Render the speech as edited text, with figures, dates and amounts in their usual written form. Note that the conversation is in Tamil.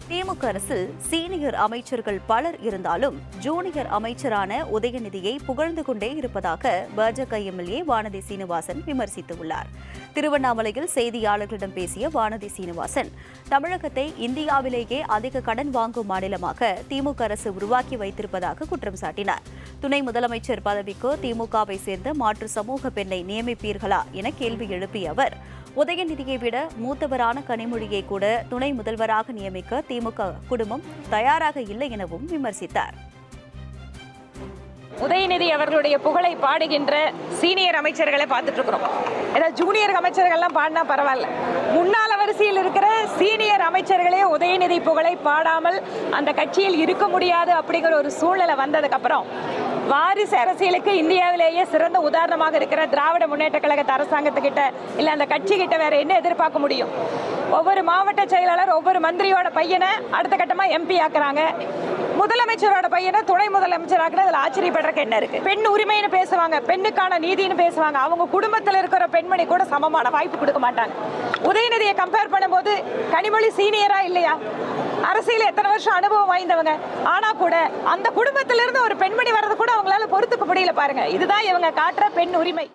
திமுக அரசில் சீனியர் அமைச்சர்கள் பலர் இருந்தாலும் ஜூனியர் அமைச்சரான உதயநிதியை புகழ்ந்து கொண்டே இருப்பதாக பாஜக எம்எல்ஏ வானதி சீனிவாசன் விமர்சித்துள்ளார். திருவண்ணாமலையில் செய்தியாளர்களிடம் பேசிய வானதி சீனிவாசன், தமிழகத்தை இந்தியாவிலேயே அதிக கடன் வாங்கும் மாநிலமாக திமுக அரசு உருவாக்கி வைத்திருப்பதாக குற்றம் சாட்டினார். துணை முதலமைச்சர் பதவிக்கு திமுகவை சேர்ந்த மாற்று சமூக பெண்ணை நியமிப்பீர்களா என கேள்வி எழுப்பிய அவர், உதயநிதியை விட மூத்தவரான கனிமொழியை கூட துணை முதல்வராக நியமிக்க திமுக குடும்பம் தயாராக இல்லை எனவும் விமர்சித்தார். உதயநிதி அவர்களுடைய புகழை பாடுகின்ற சீனியர் அமைச்சர்களை பார்த்துட்டு இருக்கிறோம். ஏதாவது ஜூனியர் அமைச்சர்கள்லாம் பாடினா பரவாயில்ல, முன்னாள் வரிசையில் இருக்கிற சீனியர் அமைச்சர்களே உதயநிதி புகழை பாடாமல் அந்த கட்சியில் இருக்க முடியாது அப்படிங்கிற ஒரு சூழ்நிலை வந்ததுக்கு அப்புறம் வாரிசு அரசியலுக்கு இந்தியாவிலேயே சிறந்த உதாரணமாக இருக்கிற திராவிட முன்னேற்ற கழகத்து அரசாங்கத்துக்கிட்ட இல்லை அந்த கட்சி கிட்ட வேற என்ன எதிர்பார்க்க முடியும்? ஒவ்வொரு மாவட்ட செயலாளர் ஒவ்வொரு மந்திரியோட பையனை அடுத்த கட்டமா எம்பி ஆக்குறாங்க, முதலமைச்சரோட பையனை துணை முதலமைச்சர் ஆக்குறது அதில் ஆச்சரியப்படுறதுக்கு என்ன இருக்கு? பெண் உரிமைன்னு பேசுவாங்க, பெண்ணுக்கான நீதினு பேசுவாங்க, அவங்க குடும்பத்தில் இருக்கிற பெண்மணி கூட சமமான வாய்ப்பு கொடுக்க மாட்டாங்க. உதயநிதியை கம்பேர் பண்ணும்போது கனிமொழி சீனியரா இல்லையா? அரசியல் எத்தனை வருஷம் அனுபவம் வாய்ந்தவங்க, ஆனா கூட அந்த குடும்பத்திலிருந்து ஒரு பெண்மணி வர்றது கூட அவங்களால பொறுத்துக்க முடியல. பாருங்க, இதுதான் இவங்க காட்டுற பெண் உரிமை.